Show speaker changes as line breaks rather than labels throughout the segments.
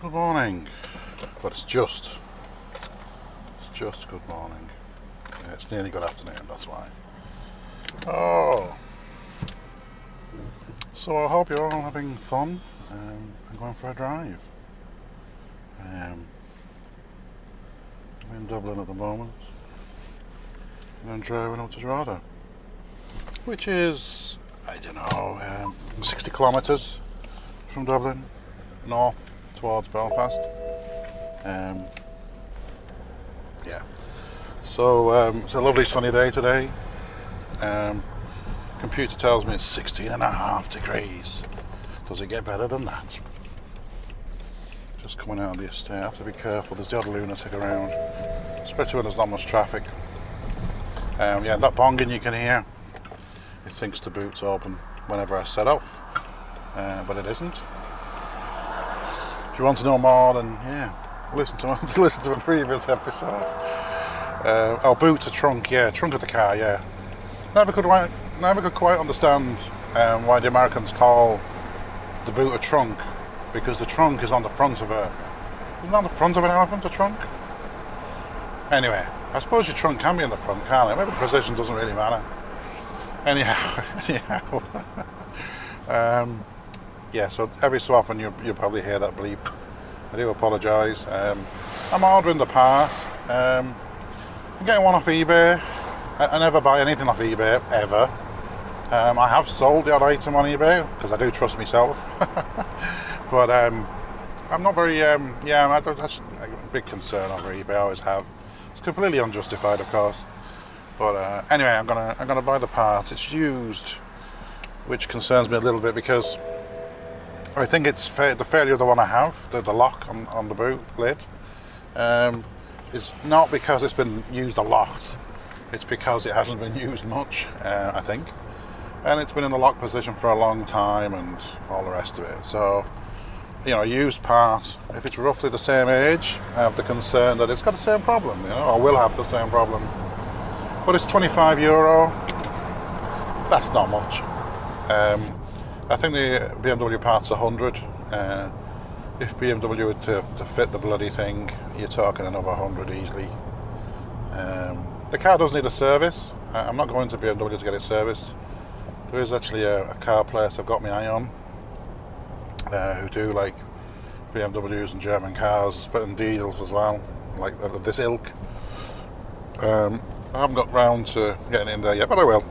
Good morning, but it's just good morning. Yeah, it's nearly good afternoon, that's why. Oh, so I hope you're all having fun and going for a drive. I'm in Dublin at the moment, and I'm driving up to Drogheda, which is, I don't know, 60 kilometres from Dublin, north towards Belfast. Yeah. So it's a lovely sunny day today. Computer tells me it's 16.5 degrees. Does it get better than that? Just coming out of the estate. I have to be careful. There's the odd lunatic around, especially when there's not much traffic. Yeah, that bonging you can hear. It thinks the boot's open whenever I set off, but it isn't. If you want to know more, then yeah, listen to a previous episode. Boot to trunk, yeah, trunk of the car, yeah. Never could quite understand why the Americans call the boot a trunk, because the trunk is on the front of isn't on the front of an elephant, a trunk? Anyway, I suppose your trunk can be in the front, can't it? Maybe the position doesn't really matter. Anyhow. Yeah, so every so often you'll probably hear that bleep. I do apologise. I'm ordering the part. I'm getting one off eBay. I never buy anything off eBay, ever. I have sold the odd item on eBay, because I do trust myself. But I'm not very, that's a big concern over eBay, I always have. It's completely unjustified, of course. But anyway, I'm gonna buy the part. It's used, which concerns me a little bit, because I think it's the failure of the one I have, the lock on the boot lid, is not because it's been used a lot. It's because it hasn't been used much, I think. And it's been in the lock position for a long time and all the rest of it. So, you know, a used part, if it's roughly the same age, I have the concern that it's got the same problem, you know, or will have the same problem. But it's €25. That's not much. I think the BMW part's 100. If BMW were to fit the bloody thing, you're talking another 100 easily. The car does need a service. I'm not going to BMW to get it serviced. There is actually a car place I've got my eye on, who do like BMWs and German cars, and diesels as well, like of this ilk. I haven't got round to getting in there yet, but I will.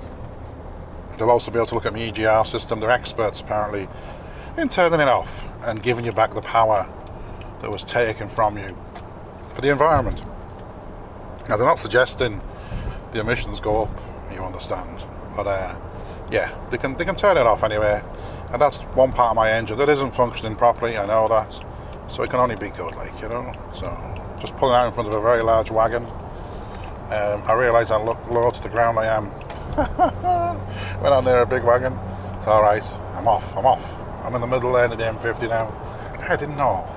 They'll also be able to look at my EGR system. They're experts apparently in turning it off and giving you back the power that was taken from you for the environment. Now, they're not suggesting the emissions go up, you understand, but yeah, they can turn it off anyway, and that's one part of my engine that isn't functioning properly. I know that, so it can only be good, like, you know. So just pulling out in front of a very large wagon. I realise how low to the ground I am when I'm near a big wagon. It's all right. I'm off. I'm in the middle lane of the M50 now, heading north.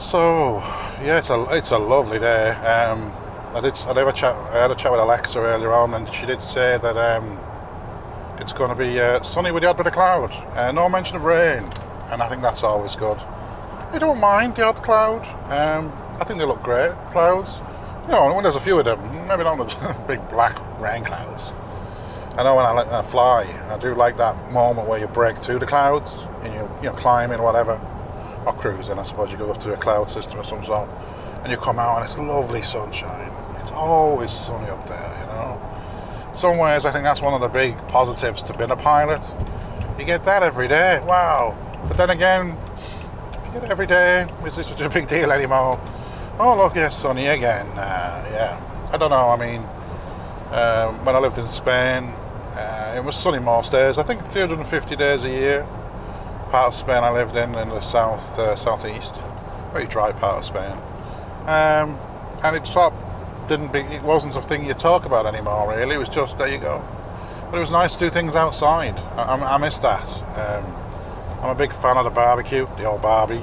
So yeah, it's a lovely day. I had a chat with Alexa earlier on, and she did say that it's going to be sunny with the odd bit of cloud. No mention of rain, and I think that's always good. I don't mind the odd cloud. I think they look great, clouds. You know, when there's a few of them, maybe not the big black rain clouds. I know when I fly, I do like that moment where you break through the clouds and you climbing or whatever, or cruising. I suppose you go up to a cloud system of some sort, and you come out and it's lovely sunshine. It's always sunny up there, you know. In some ways, I think that's one of the big positives to being a pilot. You get that every day. Wow. But then again, if you get it every day, is it such a big deal anymore? Oh, look, it's sunny again. Yeah, I don't know. I mean, when I lived in Spain, it was sunny most days. I think 350 days a year. Part of Spain I lived in the southeast, very dry part of Spain, and it sort of it wasn't a thing you talk about anymore. Really, it was just there you go. But it was nice to do things outside. I miss that. I'm a big fan of the barbecue, the old Barbie.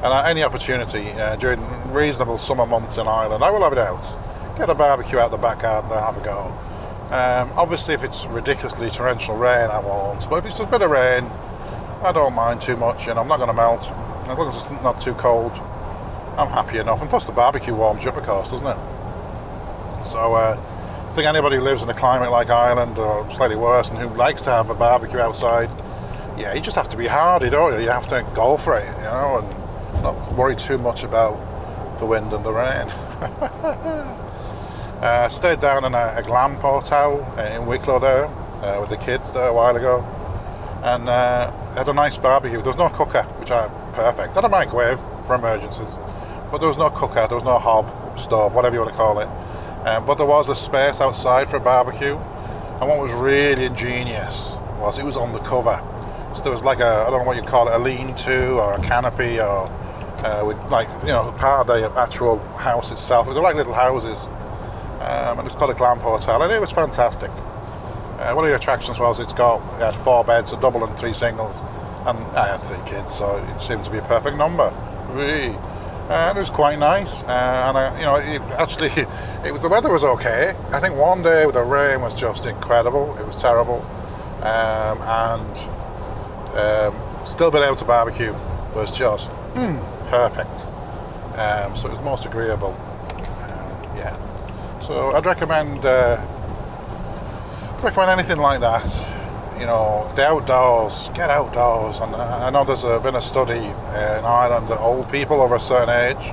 And any opportunity during reasonable summer months in Ireland, I will have it out. Get the barbecue out the back garden and have a go. Obviously, if it's ridiculously torrential rain, I won't. But if it's just a bit of rain, I don't mind too much, and I'm not going to melt. As long as it's not too cold, I'm happy enough. And plus the barbecue warms you up, of course, doesn't it? So I think anybody who lives in a climate like Ireland, or slightly worse, and who likes to have a barbecue outside, yeah, you just have to be hardy, don't you? You have to go for it, you know, and not worry too much about the wind and the rain. Stayed down in a Glamp hotel in Wicklow there with the kids there a while ago, and had a nice barbecue. There was no cooker, which I perfect. I had a microwave for emergencies, but there was no cooker, there was no hob, stove, whatever you want to call it. But there was a space outside for a barbecue, and what was really ingenious was it was on the cover. So there was like a, I don't know what you'd call it, a lean-to or a canopy, or with, like, you know, part of the actual house itself. It was like little houses, and it was called a Glamp hotel, and it was fantastic. One of the attractions was it had 4 beds, a double and 3 singles, and I had 3 kids, so it seemed to be a perfect number. Really. And it was quite nice, and you know, the weather was okay. I think one day with the rain was just incredible. It was terrible, and still being able to barbecue was just perfect. So it was most agreeable. Yeah. So I'd recommend anything like that. You know, the outdoors, get outdoors. And I know there's been a study in Ireland that old people over a certain age,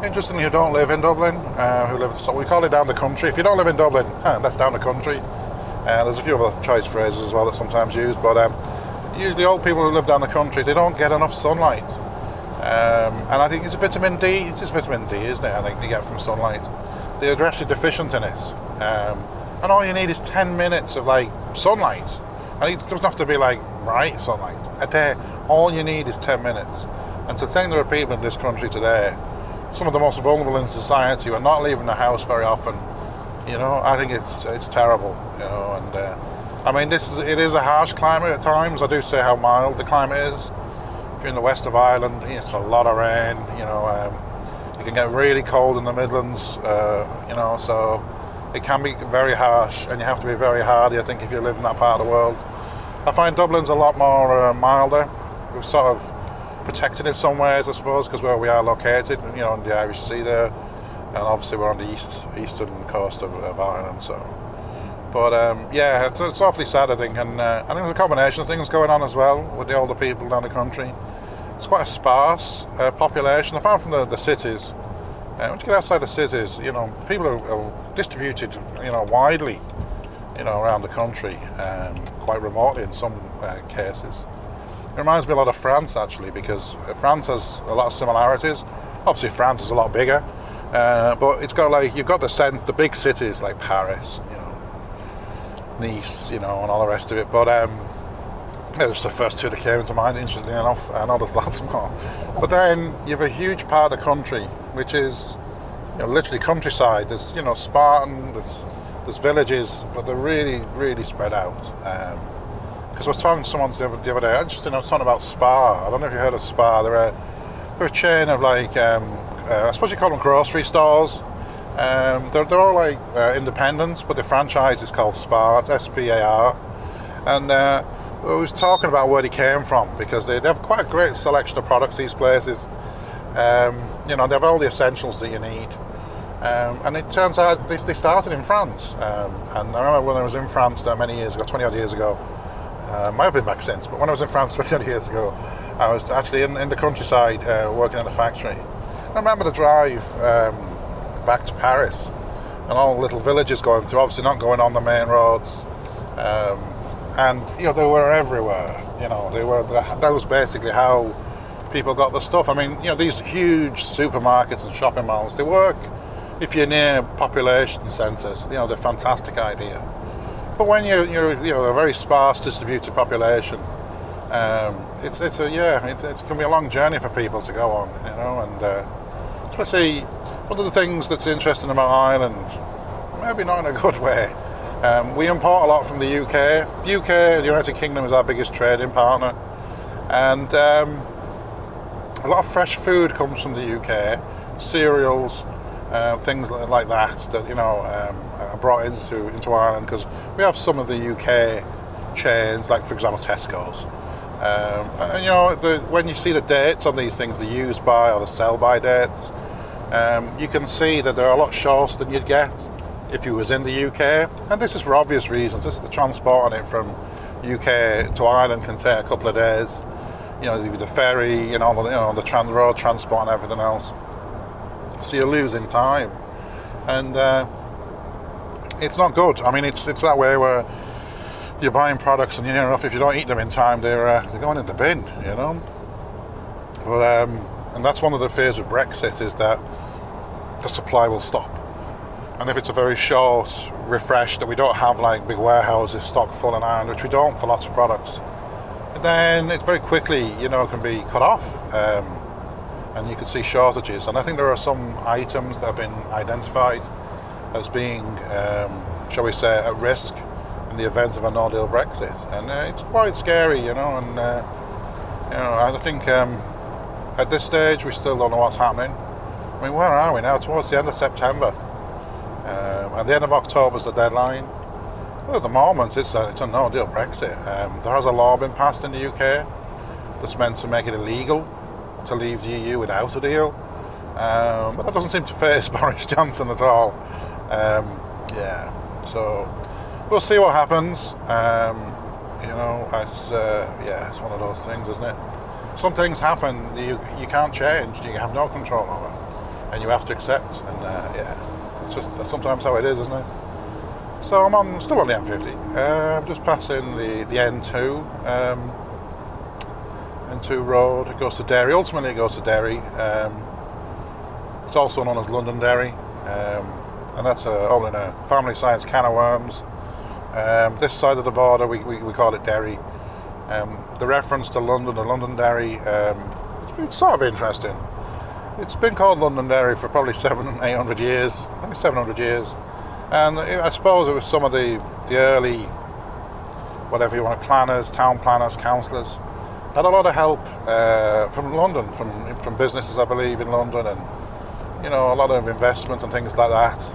interestingly, who don't live in Dublin, who live, so we call it down the country. If you don't live in Dublin, that's down the country. There's a few other choice phrases as well that sometimes used, but usually old people who live down the country, they don't get enough sunlight. And I think it's vitamin D. It's just vitamin D, isn't it? I think you get from sunlight. They're actually deficient in it. And all you need is 10 minutes of like sunlight. And it doesn't have to be like bright sunlight a day. All you need is 10 minutes. And to think there are people in this country today, some of the most vulnerable in society, who are not leaving the house very often. You know, I think it's terrible. You know, and I mean, it is a harsh climate at times. I do say how mild the climate is. If you're in the west of Ireland, it's a lot of rain. You know, it can get really cold in the Midlands. You know, so it can be very harsh, and you have to be very hardy, I think, if you live in that part of the world. I find Dublin's a lot more milder. We've sort of protected in some ways, I suppose, because where we are located, you know, on the Irish Sea there, and obviously we're on the eastern coast of Ireland. So, but yeah, it's awfully sad, I think, and I think there's a combination of things going on as well with the older people down the country. It's quite a sparse population, apart from the cities. Once you get outside the cities, you know, people are distributed, you know, widely, you know, around the country, quite remotely in some cases. It reminds me a lot of France, actually, because France has a lot of similarities. Obviously, France is a lot bigger, but it's got like, you've got the sense, the big cities like Paris, you know, Nice, you know, and all the rest of it. But they're just the first 2 that came into mind, interestingly enough. I know there's lots more. But then you have a huge part of the country, which is, you know, literally countryside. There's, you know, Spartan, there's villages, but they're really, really spread out. Because I was talking to someone the other day, interesting, I was talking about Spar. I don't know if you heard of Spar. They're a chain of like, I suppose you call them grocery stores. They're all like independents, but the franchise is called Spar. That's S-P-A-R. And I was talking about where they came from, because they have quite a great selection of products, these places. You know, they have all the essentials that you need. And it turns out they started in France. And I remember when I was in France there many years ago, 20 odd years ago, might have been back since, but when I was in France 20 odd years ago, I was actually in the countryside working in a factory. I remember the drive back to Paris, and all the little villages going through, obviously not going on the main roads. And, you know, they were everywhere. You know, that was basically how people got the stuff. I mean, you know, these huge supermarkets and shopping malls, they work if you're near population centres. You know, they're a fantastic idea. But when you're you know, a very sparse distributed population, it can be a long journey for people to go on, you know, and especially one of the things that's interesting about Ireland, maybe not in a good way, we import a lot from the UK. The UK, the United Kingdom, is our biggest trading partner, and a lot of fresh food comes from the UK, cereals, things like that you know, are brought into Ireland, because we have some of the UK chains, like for example Tesco's, And you know, when you see the dates on these things, the use by or the sell by dates, you can see that they're a lot shorter than you'd get if you was in the UK. And this is for obvious reasons. This is the transport on it from UK to Ireland can take a couple of days. You know, the ferry, the road transport and everything else. So you're losing time, and it's not good. I mean, it's that way where you're buying products, and if you don't eat them in time, they're going in the bin, But and that's one of the fears with Brexit, is that the supply will stop. And if it's a very short refresh, that we don't have like big warehouses stocked full in Ireland, which we don't for lots of products, then it very quickly, can be cut off, and you can see shortages. And I think there are some items that have been identified as being, shall we say, at risk in the event of a no-deal Brexit, and it's quite scary, And I think at this stage we still don't know what's happening. I mean, where are we now? Towards the end of September, and the end of October is the deadline. Well, at the moment, it's a no-deal Brexit. There has a law been passed in the UK that's meant to make it illegal to leave the EU without a deal, but that doesn't seem to faze Boris Johnson at all. So we'll see what happens. It's one of those things, isn't it? Some things happen you can't change, you have no control over, and you have to accept. And it's just sometimes how it is, isn't it? So I'm still on the M50. I'm just passing the N2 road. It goes to Derry. Ultimately, it goes to Derry. It's also known as Londonderry, and that's all in a family size can of worms. This side of the border, we call it Derry. The reference to London, the Londonderry, it's sort of interesting. It's been called Londonderry for probably 700-800 years, maybe 700 years. And I suppose it was some of the early, whatever you want, planners, town planners, councillors, had a lot of help from London, from businesses, I believe, in London, and a lot of investment and things like that.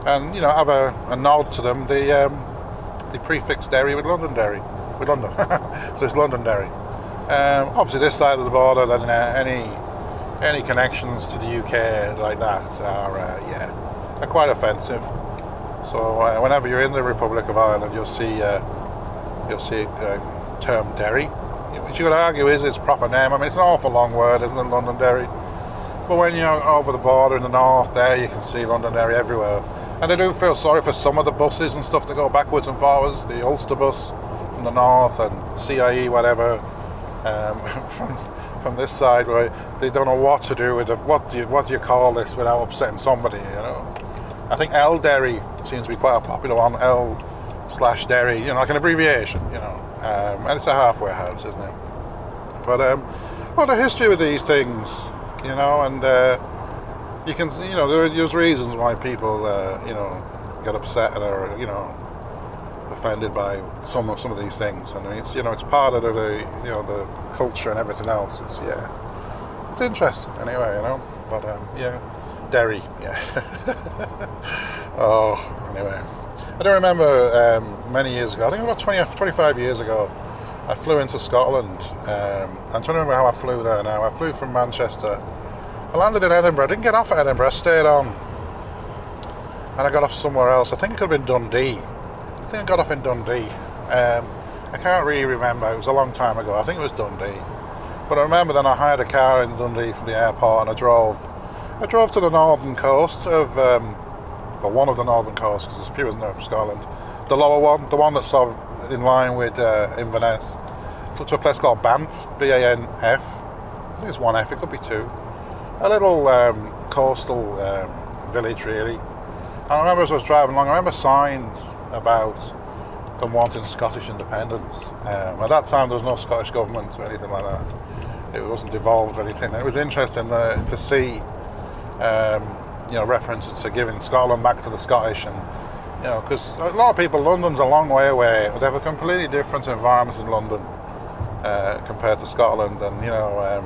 And have a nod to them. The prefix Derry with Londonderry, with London, so it's Londonderry. Obviously, this side of the border, then any connections to the UK like that are quite offensive. So whenever you're in the Republic of Ireland, you'll see term Derry, which you could argue is its proper name. I mean, it's an awful long word, isn't it, Londonderry? But when you're over the border in the north there, you can see Londonderry everywhere. And I do feel sorry for some of the buses and stuff that go backwards and forwards, the Ulster bus from the north and CIE, whatever, from this side, where they don't know what to do with it. What do you call this without upsetting somebody, I think L Derry seems to be quite a popular one, L/Derry, like an abbreviation, and it's a halfway house, isn't it? But the history with these things, and you can, there's reasons why people, get upset and are, offended by some of these things. And it's, it's part of the culture and everything else. It's interesting anyway, But Derry, anyway. I do remember many years ago, I think about 25 years ago, I flew into Scotland. I'm trying to remember how I flew there now. I flew from Manchester. I landed in Edinburgh. I didn't get off at Edinburgh. I stayed on. And I got off somewhere else. I think it could have been Dundee. I think I got off in Dundee. I can't really remember. It was a long time ago. I think it was Dundee. But I remember then I hired a car in Dundee from the airport, and I drove to the northern coast of, one of the northern coasts, because there's a few in there from Scotland. The lower one, the one that's sort of in line with Inverness, to a place called Banff, B-A-N-F. I think it's one F, it could be two. A little coastal village, really. And I remember as I was driving along, I remember signs about them wanting Scottish independence. At that time, there was no Scottish government or anything like that. It wasn't devolved or anything. It was interesting to see, references to giving Scotland back to the Scottish, and because a lot of people, London's a long way away. They have a completely different environment in London compared to Scotland, and I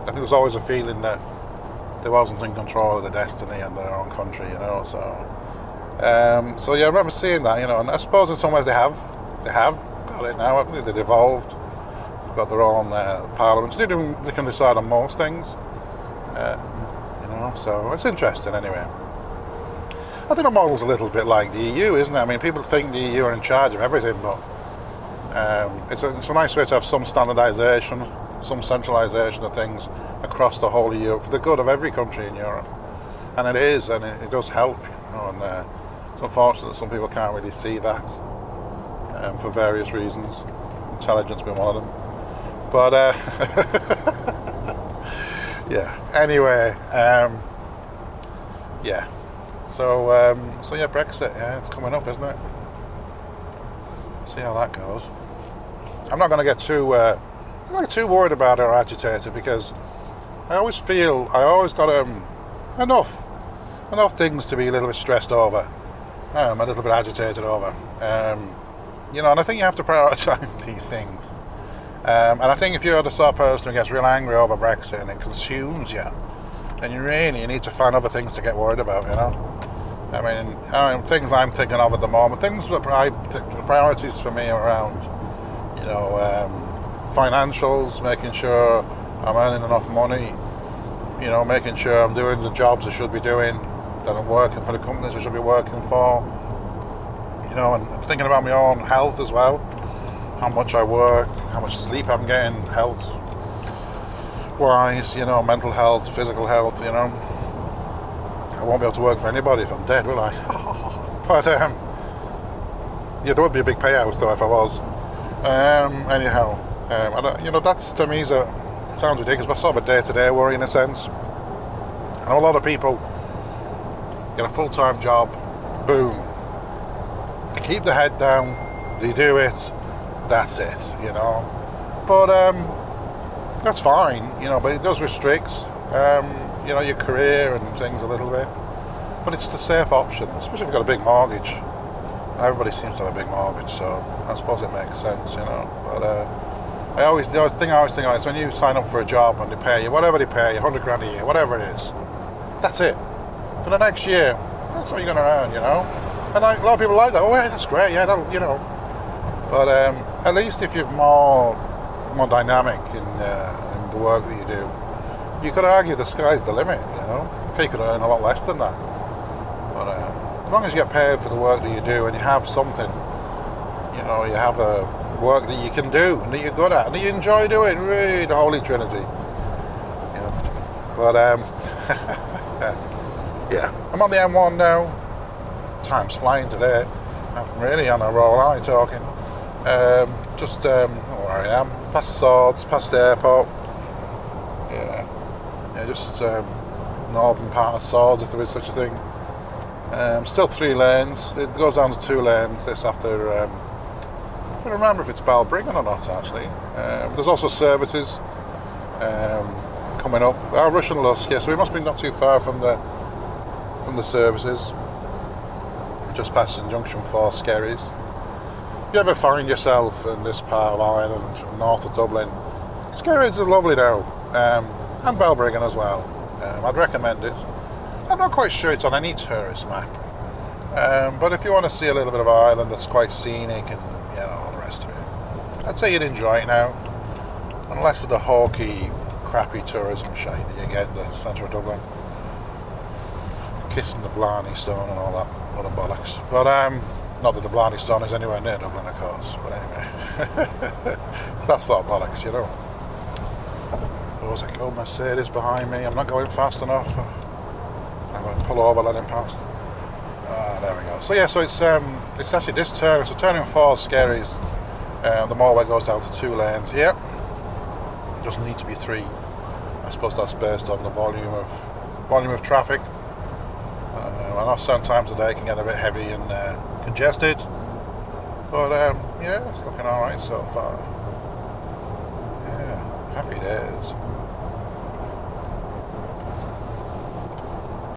think there's always a feeling that they wasn't in control of their destiny and their own country, So I remember seeing that, and I suppose in some ways they have got it now, haven't they? They've evolved. got their own parliaments. They can decide on most things. So it's interesting anyway. I think the model's a little bit like the EU, isn't it? I mean, people think the EU are in charge of everything, but it's a nice way to have some standardisation, some centralisation of things across the whole of Europe for the good of every country in Europe. And it is, and it does help. And it's unfortunate that some people can't really see that for various reasons. Intelligence being one of them. But yeah. Anyway, yeah. So yeah, Brexit. Yeah, it's coming up, isn't it? See how that goes. I'm not going to get too worried about it or agitated, because I always feel I always got enough things to be a little bit stressed over, a little bit agitated over. And I think you have to prioritise these things. And I think if you're the sort of person who gets real angry over Brexit and it consumes you, then you need to find other things to get worried about, I mean, things I'm thinking of at the moment, things that priorities for me are around, financials, making sure I'm earning enough money, making sure I'm doing the jobs I should be doing, that I'm working for the companies I should be working for, and thinking about my own health as well, how much I work, how much sleep I'm getting, health-wise, mental health, physical health, I won't be able to work for anybody if I'm dead, will I? But, yeah, there would be a big payout, though, if I was. Anyhow, that's, to me, it sounds ridiculous, but sort of a day-to-day worry in a sense. I know a lot of people get a full-time job, boom. They keep their head down, they do it, that's it, But, that's fine, but it does restrict, your career and things a little bit. But it's the safe option, especially if you've got a big mortgage. Everybody seems to have a big mortgage, so I suppose it makes sense, But the thing I always think of is when you sign up for a job and they pay you, whatever they pay you, 100 grand a year, whatever it is, that's it. For the next year, that's what you're going to earn, And a lot of people like that. Oh, yeah, that's great, yeah, that'll, But at least if you're more dynamic in the work that you do, you could argue the sky's the limit, Okay, you could earn a lot less than that. But as long as you get paid for the work that you do and you have something, you have a work that you can do and that you're good at and that you enjoy doing, really, the Holy Trinity. But yeah, I'm on the M1 now. Time's flying today. I'm really on a roll, aren't I, talking? Just where I am, past Swords, past the airport. Yeah, just northern part of Swords, if there is such a thing. Still 3 lanes. It goes down to 2 lanes. This after I don't remember if it's Balbriggan or not, actually. There's also services coming up. Rush and Lusk, yeah, so we must be not too far from the services. Just passing Junction 4 Skerries. If you ever find yourself in this part of Ireland, north of Dublin, Skerries is lovely now, and Balbriggan as well. I'd recommend it. I'm not quite sure it's on any tourist map, but if you want to see a little bit of Ireland that's quite scenic and all the rest of it, I'd say you'd enjoy it now, unless of the hawky, crappy tourism shite that you get in the centre of Dublin, kissing the Blarney Stone and all that other bollocks. But not that the Blarney Stone is anywhere near Dublin, of course, but anyway, it's that sort of bollocks, There was a old Mercedes behind me. I'm not going fast enough. I'm going to pull over, let him pass. There we go. So yeah, so it's actually this turn. So turning 4 Skerries. The motorway goes down to 2 lanes here. It doesn't need to be 3. I suppose that's based on the volume of traffic. I know certain times of the day can get a bit heavy and congested, but yeah, it's looking all right so far. Yeah, happy days.